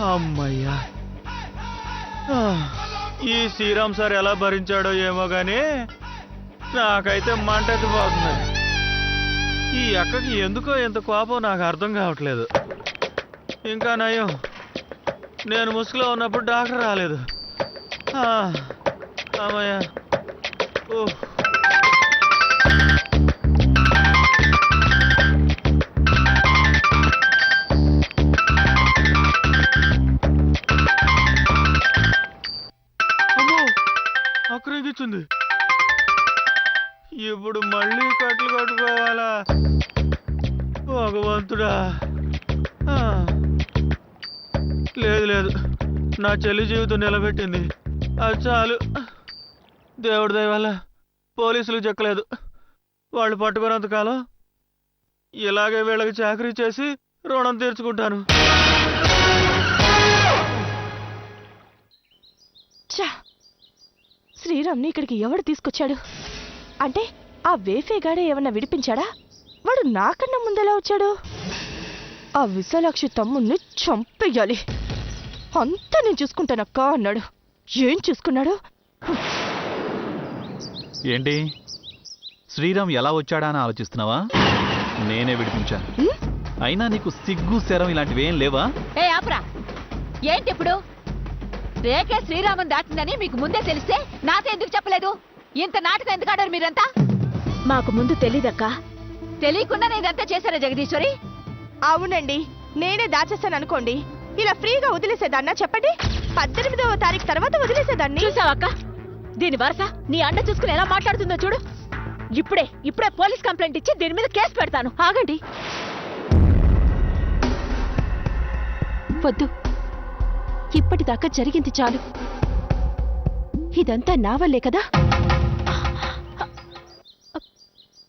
అమ్మయ్యా, ఈ శ్రీరామ్ సార్ ఎలా భరించాడో ఏమో గానీ నాకైతే మంటెత్తిపోతుంది. ఈ అక్కకి ఎందుకో ఎంత కోపం నాకు అర్థం కావట్లేదు. ఇంకా నయం, నేను ముసుగులో ఉన్నప్పుడు డాక్టర్ రాలేదు. అమ్మయ్యా. అక్కడికిచ్చింది. ఇప్పుడు మళ్ళీ కట్లు కట్టుకోవాలా? భగవంతుడా. లేదు లేదు, నా చెల్లి జీవితం నిలబెట్టింది, అది చాలు. దేవుడి దయ వల్ల పోలీసులు చెక్కలేదు. వాళ్ళు పట్టుకున్నంతకాలం ఇలాగే వీళ్ళకి చాకరీ చేసి రుణం తీర్చుకుంటాను. శ్రీరామ్ని ఇక్కడికి ఎవడు తీసుకొచ్చాడు? అంటే ఆ వేఫేగాడే ఏమన్నా విడిపించాడా? వాడు నాకన్నా ముందెలా వచ్చాడు? ఆ విశాలాక్షి తమ్ముణ్ణి చంపేయాలి. అంతా నేను చూసుకుంటానక్కా అన్నాడు. ఏం చూసుకున్నాడు? ఏంటి శ్రీరామ్ ఎలా వచ్చాడా అని ఆలోచిస్తున్నావా? నేనే విడిపించాను. అయినా నీకు సిగ్గు శరం ఇలాంటివేం లేవా? ఏ ఆప్రా, ఏంటి ఇప్పుడు? రేఖే శ్రీరామన్ దాటిందని మీకు ముందే తెలిస్తే నాతో ఎందుకు చెప్పలేదు? ఇంత నాటకం ఎందుకు ఆడారు మీరంతా? మాకు ముందు తెలీదక్కా. తెలియకుండా ఇదంతా చేశారా జగదీశ్వరి? అవునండి, నేనే దాచేస్తాను అనుకోండి. ఇలా ఫ్రీగా వదిలేసేదాన్నా చెప్పండి? 18వ తారీఖు తర్వాత వదిలేసేదాన్ని. చూసావక్క, దీని వరస నీ అండ చూసుకుని ఎలా మాట్లాడుతుందో చూడు. ఇప్పుడే పోలీస్ కంప్లైంట్ ఇచ్చి దీని మీద కేసు పెడతాను. ఆగండి. వద్దు, ఇప్పటిదాకా జరిగింది చాలు. ఇదంతా నా వల్లే కదా.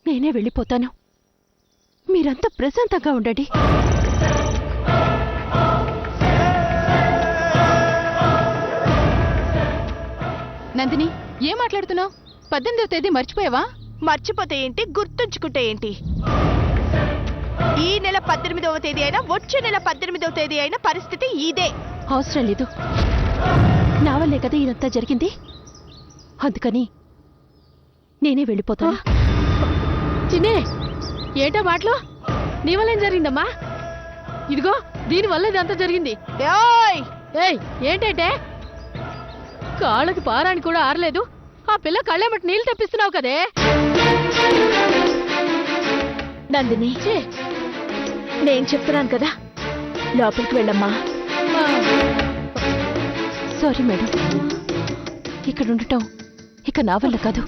నేనే వెళ్ళిపోతాను. మీరంతా ప్రశాంతంగా ఉండండి. నందిని, ఏం మాట్లాడుతున్నావు? 18వ తేదీ మర్చిపోయావా? మర్చిపోతే ఏంటి, గుర్తుంచుకుంటే ఏంటి? ఈ నెల 18వ తేదీ అయినా వచ్చే నెల 18వ తేదీ అయినా పరిస్థితి ఇదే. అవసరం లేదు, నా వల్లే కదా ఇదంతా జరిగింది. అందుకని నేనే వెళ్ళిపోతాను. చిన్నే, ఏంటో మాటలు? నీ వల్ల ఏం జరిగిందమ్మా? ఇదిగో దీనివల్ల ఇదంతా జరిగింది. ఏయ్, ఏంటంటే కాళ్ళకి పారానికి కూడా ఆరలేదు. ఆ పిల్ల కళ్ళేమటి నీళ్ళు తెప్పిస్తున్నావు కదే. నందిని, నేను చెప్తున్నాను కదా, లోపలికి వెళ్ళమ్మా. సారీ మేడం, ఇక్కడ ఉండటం ఇక నా వల్ల కాదు.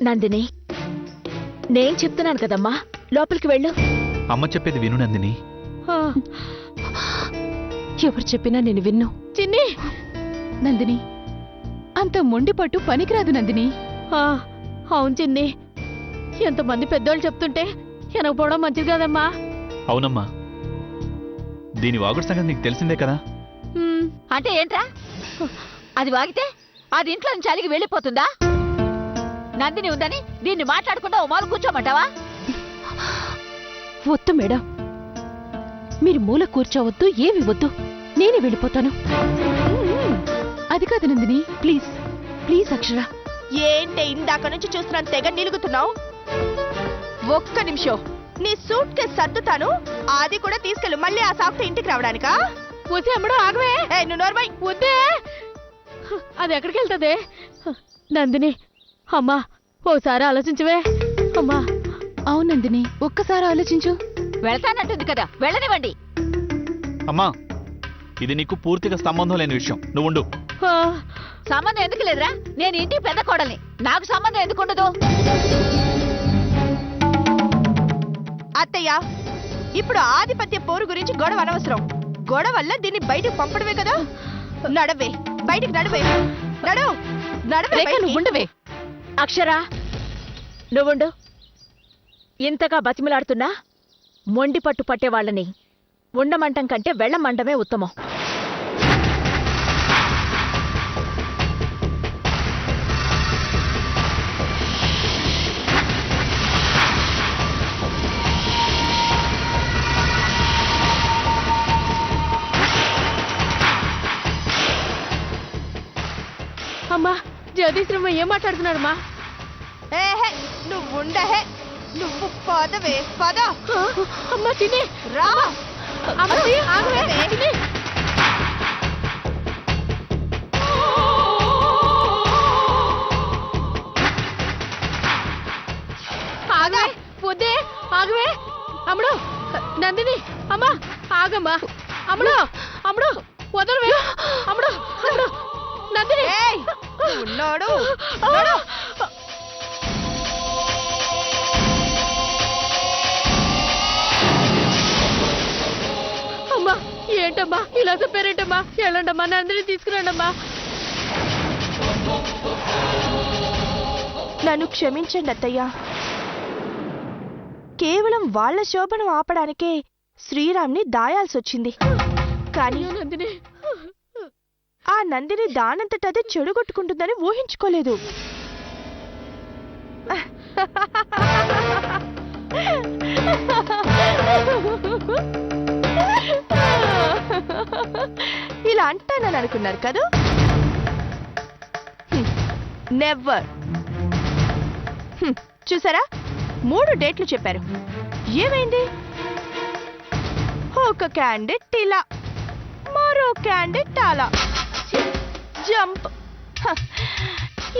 నందిని, నేను చెప్తున్నాను కదమ్మా, లోపలికి వెళ్ళు. అమ్మ చెప్పేది విను నందిని. ఎవరు చెప్పినా నేను విన్ను. చిన్ని, నందిని అంత మొండిపట్టు పనికిరాదు నందిని. అవును చిన్ని, ఎంతమంది పెద్దోళ్ళు చెప్తుంటే వెనకపోవడం మంచిది కాదమ్మా. అవునమ్మా, దీని వాగుడు సంగతి నీకు తెలిసిందే కదా. అంటే ఏంట్రా? అది వాగితే అది ఇంట్లో నుంచి అలిగి వెళ్ళిపోతుందా? నందిని ఉందని దీన్ని మాట్లాడకుండా ఓ మూల కూర్చోమంటావా? వద్దు మేడం, మీరు మూల కూర్చోవద్దు, ఏమి వద్దు, నేనే వెళ్ళిపోతాను. అది కాదు నందిని, ప్లీజ్ ప్లీజ్ అక్షర. ఏంటే ఇందాక నుంచి చూస్తున్నాను, తెగ నిలుగుతున్నావు. ఒక్క నిమిషం, నీ సూట్ కేసు సర్దుతాను, అది కూడా తీసుకెళ్ళు. మళ్ళీ ఆ సాకుతో ఇంటికి రావడానికా? వచ్చి అమ్మడు ఆగవే. నువ్వు నోర్మై. వద్దే, అది ఎక్కడికి వెళ్తుంది? నందిని, అమ్మా ఓసారి ఆలోచించవే. అమ్మా. అవును నందిని, ఒక్కసారి ఆలోచించు. వెళ్తానంటుంది కదా, వెళ్ళనివ్వండి. అమ్మా, ఇది నీకు పూర్తిగా సంబంధం లేని విషయం. నువ్వు ఉండు. ఆ, సంబంధం ఎందుకు లేదురా? నేను ఇంటికి పెద్ద కోడల్ని, నాకు సంబంధం ఎందుకు ఉండదు? అత్తయ్య, ఇప్పుడు ఆధిపత్య పోరు గురించి గొడవ అనవసరం. గొడవ వల్ల దీన్ని బయటకు పంపడమే కదా. నడవే, బయటికి నడవే. నడవే రేఖ, బయటికి. నువ్వుండవే. అక్షరా, నువ్వుండు. ఇంతగా బతిమలాడుతున్నా మొండి పట్టు పట్టే వాళ్ళని ఉండమంటం కంటే వెళ్ళమంటమే ఉత్తమం. అమ్మా జగదీశ్వరమ్మ ఏం మాట్లాడుతున్నాడమ్మా? ఏహే, నువ్వు ఉండహే. నువ్వు పదవే, పద. అమ్మా చిన్ని, రా. అమ్మడి, ఆగవే. చిన్ని. ఆగవే, వద్దే, ఆగవే. అమ్ముడు, నందిని, అమ్మా ఆగమ్మా. అమ్ముడు, అమ్ముడు వదలవే. అమ్ముడు, అమ్ముడు, నందిని. ఏయ్, ఉన్నాడు. నడు. అమ్మా ఏంటమ్మా ఇలా చెప్పారేంటమ్మా? వెళ్ళండమ్మా, నందిని తీసుకురండమ్మా. నన్ను క్షమించండి అత్తయ్య. కేవలం వాళ్ళ శోభను ఆపడానికే శ్రీరామ్ని దాయాల్సొచ్చింది. కానీ అయ్యో నందిని, ఆ నందిని దానంతటదే చెడుగొట్టుకుంటుందని ఊహించుకోలేదు. ఇలా అంటానని అనుకున్నారు కదూ? నెవర్. చూసారా, 3 డేట్లు చెప్పారు. ఏమైంది? ఒక క్యాండిడేట్ ఇలా, మరో క్యాండిడేట్ అలా. జంప్.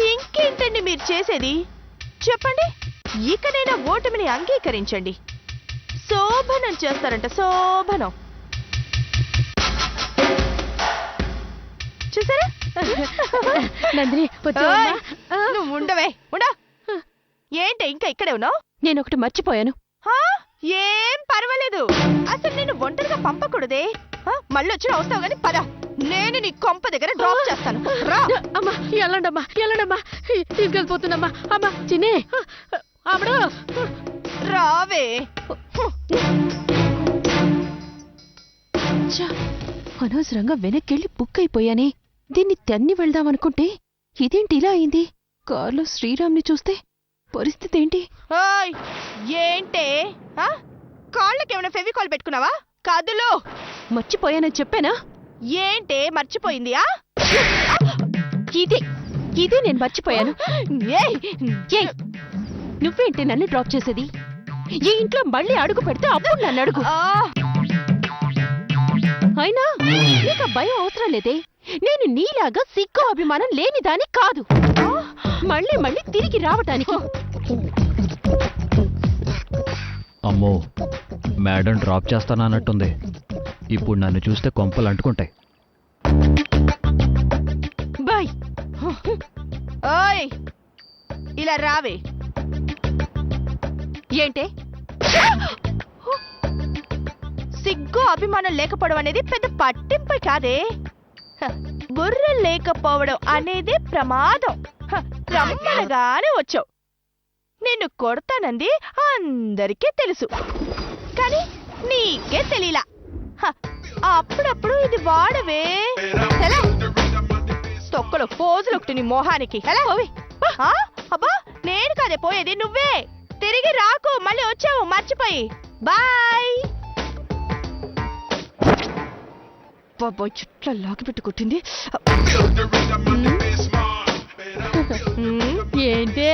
ఇంకేంటండి మీరు చేసేది? చెప్పండి. ఇకనైనా ఓటమిని అంగీకరించండి. శోభనం చేస్తారంట, శోభనం. చూసారా? నందిని వచ్చావమ్మా? ఓయ్, నువ్వు ఉండవే, ఉండా. ఏంటి ఇంకా ఇక్కడే ఉన్నావు? నేను ఒకటి మర్చిపోయాను. ఏం పర్వాలేదు. అసలు నేను ఒంటరిగా పంపకూడదే. మళ్ళీ వచ్చిన వస్తావు గాని పద. నేను నీ కొంప దగ్గర డ్రాప్ చేస్తాను. రా. అమ్మా వెళ్ళండమ్మా, వెళ్ళండమ్మా. తీసుకెళ్ళిపోతుందమ్మా. అమ్మా చిన్ని, అమ్మడు రావే. అనవసరంగా వెనక్కెళ్ళి బుక్ అయిపోయానే. దీన్ని తన్ని వెళ్దామనుకుంటే ఇదేంటి ఇలా అయింది? కారులో శ్రీరామ్ని చూస్తే పరిస్థితి ఏంటి? ఓయ్, ఏంటే? కాళ్ళకేమైనా ఫెవికాల్ పెట్టుకున్నావా? కదులు. మర్చిపోయానని చెప్పానా? ఏంటే మర్చిపోయింది? ఇదే నేను మర్చిపోయాను. ఏయ్, ఏయ్, నువ్వేంటి నన్ను డ్రాప్ చేసేది? ఈ ఇంట్లో మళ్ళీ అడుగు పెడితే అప్పుడు నన్ను అడుగు. అయినా నీకు భయం అవసరం లేదే. నేను నీలాగా సిగ్గు అభిమానం లేనిదాని కాదు. మళ్ళీ మళ్ళీ తిరిగి రావటానికి. అమ్మో, మేడం డ్రాప్ చేస్తానన్నట్టుంది. ఇప్పుడు నన్ను చూస్తే కొంపలు అంటుకుంటాయి. బాయ్. ఓయ్, ఇలా రావే. ఏంటే? సిగ్గు అభిమానం లేకపోవడం అనేది పెద్ద పట్టింపు కాదే. బుర్ర లేకపోవడం అనేది ప్రమాదం. రమ్మనగానే వచ్చావు. నిన్ను కొడతానంది అందరికీ తెలుసు, కానీ నీకే తెలీలా. అప్పుడప్పుడు ఇది వాడవే. ఎలా? తొక్కలో పోజులు ఒకటి నీ మొహానికి. ఎలా పోవి? అబ్బా, నేను కాదే పోయేది, నువ్వే. తిరిగి రాకు, మళ్ళీ వచ్చావు మర్చిపోయి. బాయ్. బాబోయ్, చుట్ల లాగి పెట్టి కొట్టింది. ఏంటే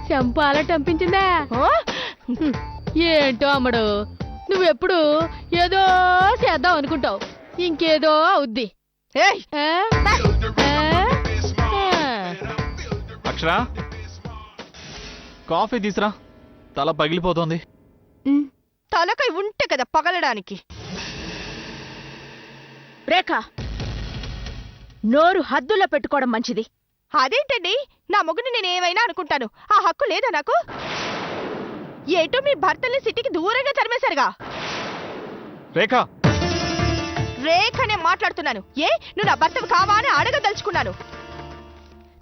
చంపాల టంపించిందా? ఏంటో అమ్మడు, నువ్వెప్పుడు ఏదో చేద్దాం అనుకుంటావు. ఇంకేదో అవుద్ది ఏయ్ ఆ? ఆ? అక్షర కాఫీ తీసురా, తల పగిలిపోతోంది. తలకాయ ఉంటే కదా పగలడానికి. రేఖ, నోరు హద్దుల్లో పెట్టుకోవడం మంచిది. అదేంటండి, నా మొగుని నేను ఏమైనా అనుకుంటాను, ఆ హక్కు లేదా నాకు? ఏటో మీ భర్తల్ని సిటీకి దూరంగా తరిమేశారుగా. రేఖ, రేఖనే మాట్లాడుతున్నాను. ఏ నువ్వు నా భర్తవు కావా అని అడగదలుచుకున్నాను.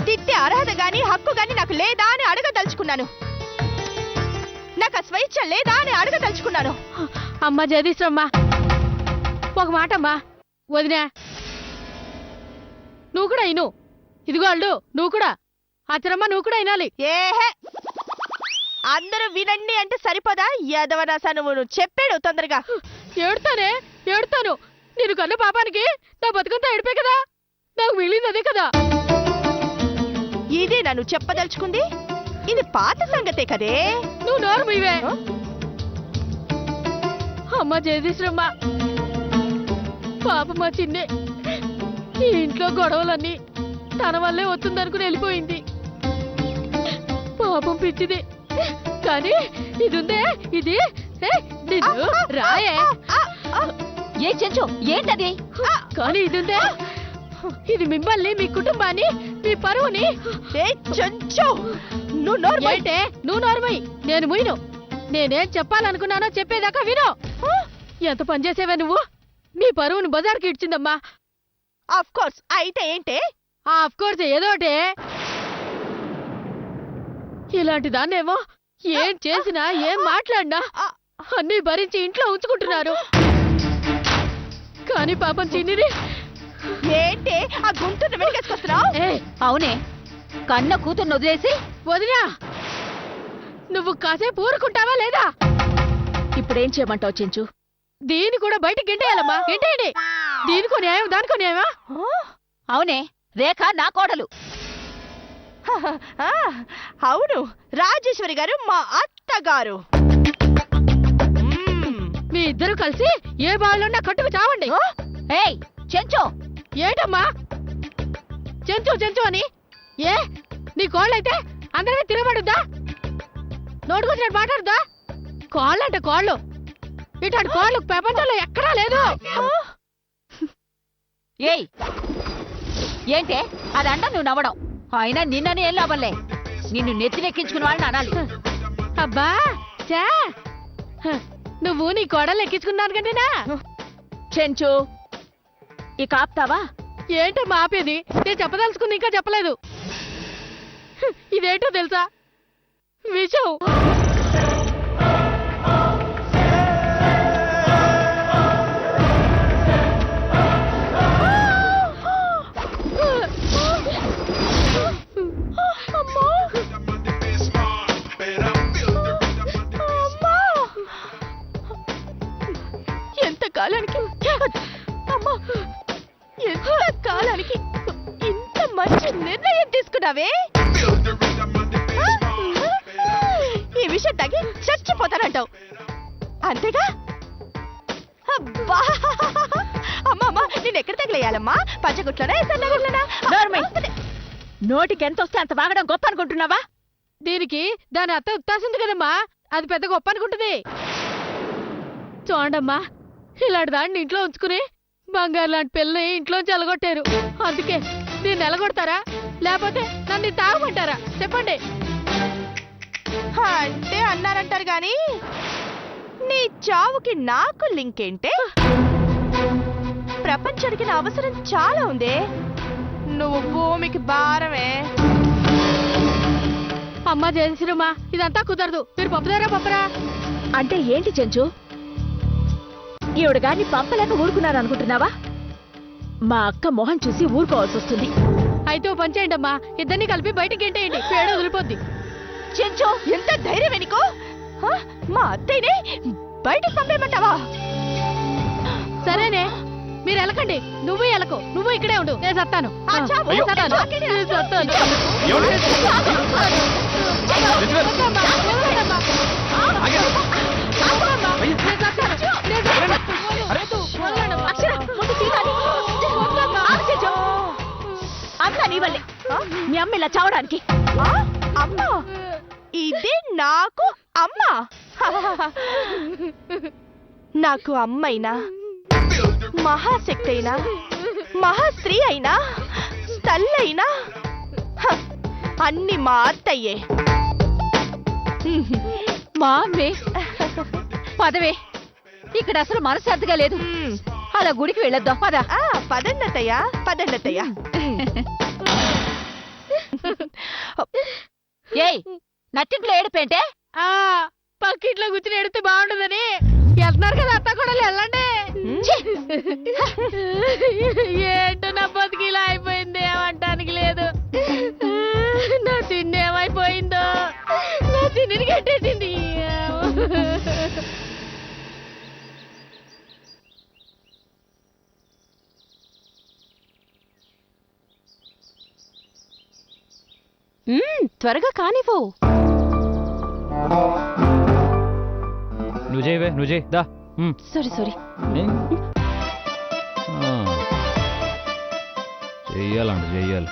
తిట్టే అర్హత గాని హక్కు గాని నాకు లేదా అని అడగదలుచుకున్నాను. నాకు ఆ స్వేచ్ఛ లేదా అని అడగదలుచుకున్నాను. అమ్మ జగదీశ్వరమ్మా, ఒక మాట అమ్మా. వదినా, నువ్వు కూడా అయిను. ఇదిగో అల్లు, నువ్వు కూడా. ఆచరమ్మ, నువ్వు కూడా అయినాలి. ఏహే, అందరూ వినండి అంటే సరిపోదా? యదవనాసా నువ్వు చెప్పాడు తొందరగా. ఏడుతానే, ఏడుతాను. నేను కన్న పాపానికి నా బతుకంతా ఏడిపే కదా, నాకు మిగిలింది అదే కదా. ఇదే నన్ను చెప్పదలుచుకుంది. ఇది పాత సంగతే కదే. నువ్వు నోరు మీవే. అమ్మ జగదీశ్వరమ్మ, పాప మా చిన్నే ఈ ఇంట్లో గొడవలన్నీ తన వల్లే వస్తుందనుకుని వెళ్ళిపోయింది. పాపం పిచ్చిది. కానీ ఇది ఉందే, ఇది నిన్ను రాయే. ఏ చెంచు, ఏంటది? కానీ ఇది ఉందే, ఇది మిమ్మల్ని, మీ కుటుంబాన్ని, మీ పరువుని. చెంచు, నువ్వు నోరు ఏంటే నువ్వు నోరుమై, నేను ముయ్యను. నేనేం చెప్పాలనుకున్నానో చెప్పేదాకా విను. ఎంత పనిచేసేవే నువ్వు. నీ పరువుని బజార్కి ఇచ్చిందమ్మా. Of course. అయితే ఏంటే? ఆఫ్ కోర్స్ ఏదోటే. ఇలాంటి దాన్నేమో ఏం చేసినా ఏం మాట్లాడినా అన్నీ భరించి ఇంట్లో ఉంచుకుంటున్నారు. కానీ పాపం చిన్నిది. ఏంటే ఆ గుంటును వెనకేసుకొస్తున్నావు? అవునే, కన్న కూతుర్ని వదిలేసి. వదినా, నువ్వు కాసేపు ఊరుకుంటావా లేదా? ఇప్పుడేం చేయమంటావు చెంచు? దీన్ని కూడా బయటికి గెంటేయాలమ్మా, గెంటేయండి. దీనికో న్యాయం, దానికో న్యాయమా? అవునే, రేఖ నా కోడలు. అవును, రాజేశ్వరి గారు మా అత్తగారు. మీ ఇద్దరు కలిసి ఏ బావిలోన్నా కట్టుకు చావండి. ఏయ్ చెంచు, ఏటమ్మా చెంచు చెంచు అని? ఏ నీ కోళ్ళైతే అందరినీ తిరగబడుద్దా? నోటుకొచ్చినట్టు మాట్లాడుద్దా? కోళ్ళంటే కోళ్ళు, ఇటాడు కోళ్ళు ప్రపంచంలో ఎక్కడా లేదు. ఏయ్ ఏంటే అదంట నువ్వు నవ్వడం? అయినా నిన్ననే ఏం లాభంలే, నిన్ను నెత్తినెక్కించుకున్న వాళ్ళని అనాలి. అబ్బా చా, నువ్వు నీ కోడలు ఎక్కించుకున్నాను కంటేనా? చెంచు, ఇక ఆపుతావా? ఏంటమ్మా ఆపేది? నేను చెప్పదలుచుకుంది ఇంకా చెప్పలేదు. ఇదేంటో తెలుసా విషయం? ఎంత కాలానికి అమ్మా, ఎంత కాలానికి ఇంత మంచి నిర్ణయం తీసుకున్నావే? ఈ విషయం తగ్గి చచ్చిపోతానంటావు అంతేగా? అబ్బా, అమ్మమ్మ నేను ఎక్కడ తగిలేయాలమ్మా? పంచగుట్లోనా, ఎసన్నగుట్లోనా? నోటికి ఎంత వస్తే అంత వాగడం గొప్ప అనుకుంటున్నావా? దీనికి దాని అత్త ఉత్తాసింది కదమ్మా, అది పెద్ద గొప్ప అనుకుంటుంది. చూడండమ్మా, ఇలాంటి దాన్ని ఇంట్లో ఉంచుకుని బంగారు లాంటి పిల్లని ఇంట్లోంచి ఎలగొట్టారు. అందుకే దీన్ని ఎలగొడతారా లేకపోతే నన్ను తాగమంటారా చెప్పండి? అంటే అన్నారంటారు గాని నీ చావుకి నాకు లింక్ ఏంటే? ప్రపంచానికి నా అవసరం చాలా ఉందే. నువ్వు భూమికి భారమే. అమ్మా జయశ్రీమా, ఇదంతా కుదరదు. మీరు పంపుతారా పంపరా? అంటే ఏంటి చెంచు? ఈవిడ గారిని పంపలేక ఊరుకున్నారనుకుంటున్నావా? మా అక్క మొహం చూసి ఊరుకోవాల్సి వస్తుంది. అయితే ఓ పని చేయండి అమ్మా, ఇద్దరిని కలిపి బయటికి గెంటేయండి, పేడ వదిలిపోద్ది. చెంచు, ఎంత ధైర్యం నీకు? మా అత్తయ్యని బయటికి పంపేయమంటావా? సరేనే, మీరు ఎలకండి. నువ్వు ఎలకు, నువ్వు ఇక్కడే ఉండు, నేను సత్తాను. అయ్యో. నేను సత్తాను. ఏమండి? వద్దమ్మా, వదలండమ్మా. ఆగండి. నేను సత్తాను. నేను సత్తాను. వద్దు, వదలండమ్మా. అక్షర, ముందు తీసుకో. నీ వల్లే మీ అమ్మ ఇలా చావడానికి. ఆ, అమ్మా ఇదే నాకు అమ్మా. నాకు అమ్మైనా మహాశక్తి అయినా మహాస్త్రీ అయినా తల్లైనా అన్ని మా అత్తయ్యే. మా అమ్మే పదవే. ఇక్కడ అసలు మనశ్శాంతిగా లేదు. అలా గుడికి వెళ్ళొద్దాం పద. పదండతయ్యా పదండతయ్యా. ఏయ్ నట్టింట్లో ఏడుపేంటే? పక్కింట్లో కూర్చుని ఎడితే బాగుంటుందని వెళ్తున్నారు కదా అత్త కూడా వెళ్ళండి. ఏంటో నా బతికి ఇలా అయిపోయింది, ఏమంటానికి లేదు. నా చిన్న ఏమైపోయిందో, నా చిన్నిని కట్టేసింది. త్వరగా కానివ్వు. నువ్వు చేయవే, నువ్వు చేయి దా. Sorry sorry. చెయ్యాలండి, చెయ్యాలి.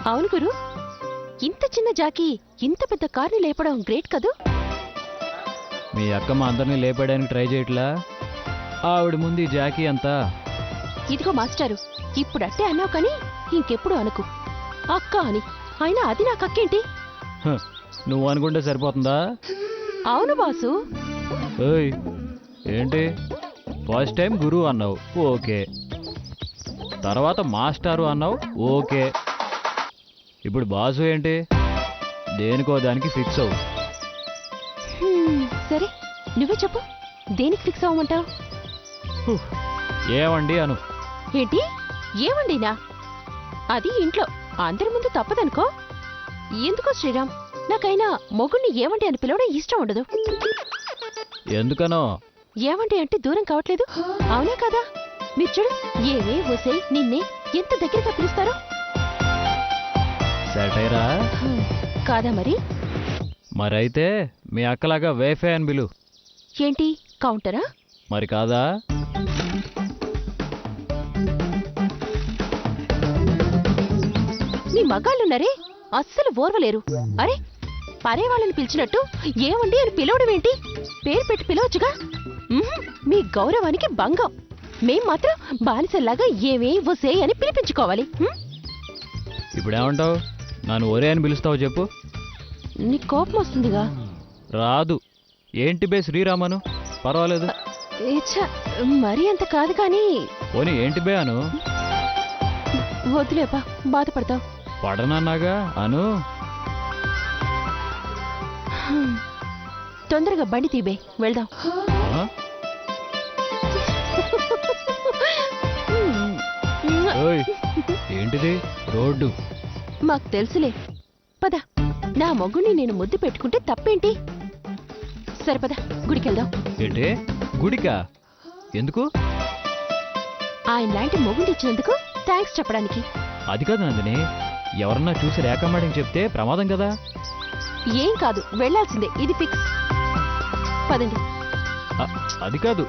అవును గురు, ఇంత చిన్న జాకీ ఇంత పెద్ద కార్ని లేపడం గ్రేట్ కదూ. మీ అక్క మా అందరినీ లేపడానికి ట్రై చేయట్లా? ఆవిడ ముందు ఈ జాకీ అంతా. ఇదిగో మాస్టారు, ఇప్పుడు అట్టే అన్నావు కానీ ఇంకెప్పుడు అనుకు అక్క అని. అయినా అది నాకు అక్కేంటి? నువ్వు అనుకుంటే సరిపోతుందా? అవును బాసు. ఓయ్ ఏంటి, ఫస్ట్ టైం గురువు అన్నావు, ఓకే. తర్వాత మాస్టారు అన్నావు, ఓకే. ఇప్పుడు బాసు ఏంటి? దేనికో దానికి ఫిక్స్ అవ్వు. సరే నువ్వే చెప్పు, దేనికి ఫిక్స్ అవ్వమంటావు? ఏమండి అను. ఏంటి ఏమండినా? అది ఇంట్లో అందరి ముందు తప్పదనుకో. ఎందుకో శ్రీరామ్, నాకైనా మొగుణ్ణి ఏమండి అని పిలవడం ఇష్టం ఉండదు. ఎందుకనో? ఏమండి అంటే దూరం కావట్లేదు, అవునా కదా? మీరు చూడు, ఏవే ఓసే నిన్నే ఎంత దగ్గరగా పిలుస్తారో. సెటైరా కాదా మరి? మరైతే మీ అక్కలాగా వేఫే అని బిలు. ఏంటి కౌంటరా? మరి కాదా? మీ మగాళ్ళున్నారే అస్సలు ఓర్వలేరు. అరే పరే వాళ్ళని పిలిచినట్టు ఏమండి అని పిలవడం ఏంటి? పేరు పెట్టి పిలవచ్చుగా. మీ గౌరవానికి భంగం. మేం మాత్రం బానిసల్లాగా ఏవే వసే అని పిలిపించుకోవాలి. ఇప్పుడేమంటావు? నన్ను ఒరే అని పిలుస్తావు చెప్పు. నీ కోపం వస్తుందిగా. రాదు. ఏంటి బే శ్రీరామను, పర్వాలేదు. మరీ అంత కాదు కానీ. పోనీ ఏంటి బే అను. వద్దులేపా, బాధపడతావు. పడనన్నాగా అను. తొందరగా బండి తీబే, వెళ్దాం. ఓయ్ ఏంటిది రోడ్డు? మాకు తెలుసులే, పద. నా మొగ్గుని నేను ముద్దు పెట్టుకుంటే తప్పేంటి? సరే పద, గుడికెళ్దాం. ఏంటి గుడికా? ఎందుకు? ఆయన లాంటి మొగుడు ఇచ్చినందుకు థ్యాంక్స్ చెప్పడానికి. అది కాదు నందిని, ఎవరన్నా చూసి రేకమ్మడికి చెప్తే ప్రమాదం కదా. ఏం కాదు, వెళ్లాల్సిందే, ఇది ఫిక్స్. పదండి. అది కాదు,